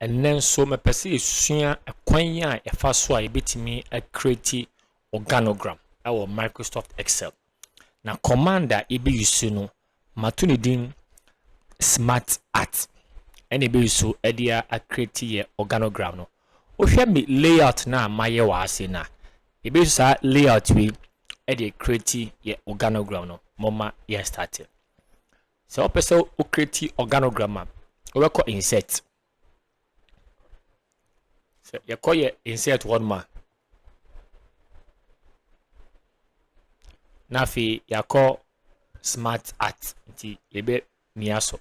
and then so me pese sua ekwan a efa so a ebetimi create organogram our Microsoft Excel. Na commander ebe use no matuni din SmartArt. And ebe use edia a create ye organogram no. Ohwe me layout na maye wa ase na. Ebe use layout we edia create ye organogram no. Moma ye start. So opese o create organogram we call insert. So you call ye insert one ma. Nafi ya call SmartArt nti ebe miaso.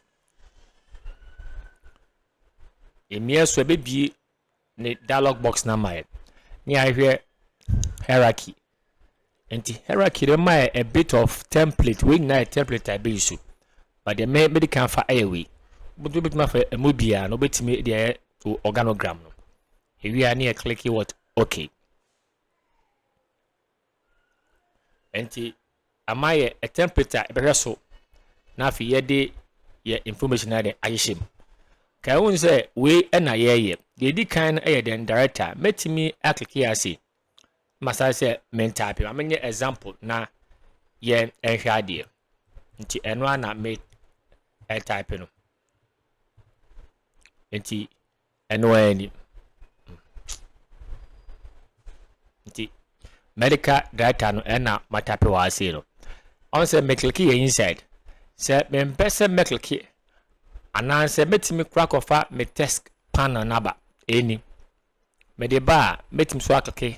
E miaso ebe bi ne dialog box na mai. Ni ahwe hierarchy. Nti hierarchy dey mai a bit of template we na template I be use. But the medical fa away. But bit ma fa emobia no betimi dey organogram no. Ewi ani e click what okay. Enti amaye a temperature ebe so na fi ye ye information na de ayeshim ka won say we na ye di kan e den director metimi akiki ase masa say men type amenye example na ye ehwe ade nti eno ana me type no nti eno ani nti medical data no na matape wa ase no on say me click inside say me pese me click ananse metimi crack ofa me test panel naba eni me de ba metimi so akeke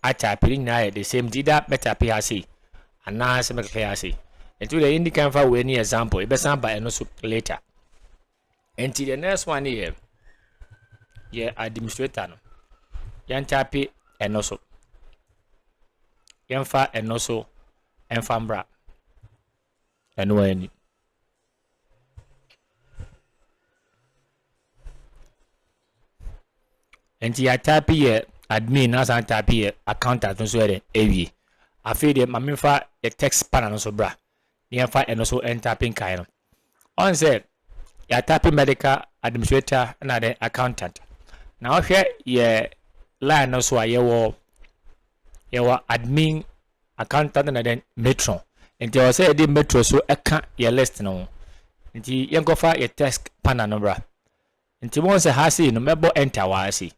a type na the same dida metape ase ananse me click ase enti the indican fa we ni example e be san ba eno so later enti the next one here ye administrator no yan type eno so yemfa eno so emfa mbra eno ani enti ya type ye admin na san type ye accountant nso ere ewie afi de mamemfa ye text panel no so bra ni yemfa eno so typing kai no on say ya type medical administrator na the accountant na ohwe ye line no so ayewo admin accountant na den metron nti o say the metro so eka ye list no nti yenkofa ye text panel no bra nti won say ha say no mebo enter wa say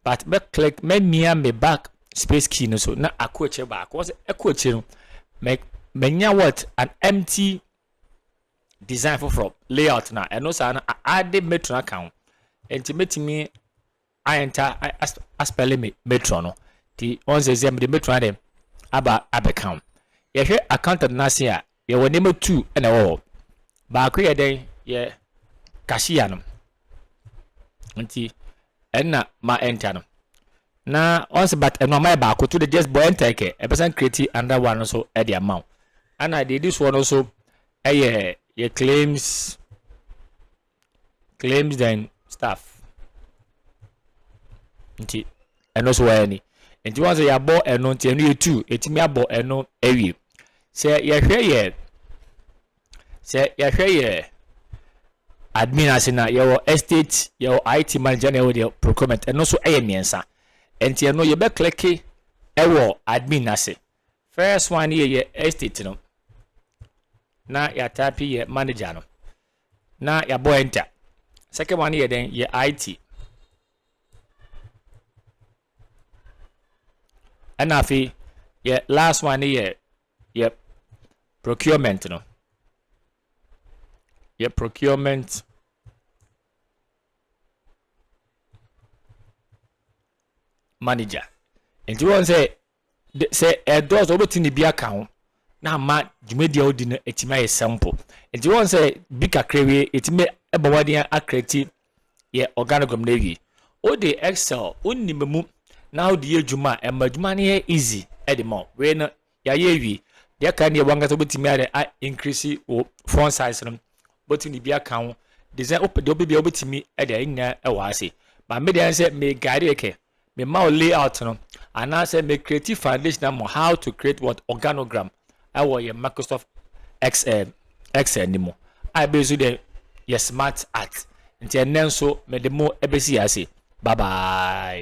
but me click me near me back space key no so na akoche back was akoche no me nya what an empty design for layout na and no say na add metro account nti metimi I enter I spell me metro no ti on say the metro dem aba account ye hwe accountant na se a ye woni ma 2 na wo ba ko ye den ye cashier no nti enna ma enter no na on say but eno ma ba ko to the just boy enter ke e person create under one so e the amount and I did this one also ye claims then stuff nti eno so wa ni nti won say ya bo eno nti eno ye 2 etimi abo eno ewie say ya hwe ye admin asina your estate your IT manager na your procurement eno so miensa enti eno ye be click admin ase first one ye estate no na ya type ye manager no na ya bo enter second one ye then ye IT and afi ye last one ye procurement no ye procurement manager and you want say does obetini bi account na ma dwumedia odi no etima ye sample and you want say big akrewe etime ebawade akreti ye organogram na wi o de excel onimemu na o de adwuma emadwuma ne easy edemo we no ya ye wi de kan ye wanga so betimi ade increase o font size no betini bi account design de obi bi obetimi ade nya ewa ase ba me de say me guide eke me ma layout no and I say me creative foundation on how to create what organogram our your Microsoft Excel anymore I basically the your SmartArt nti enne nso me de mo ebesi ase. Bye bye.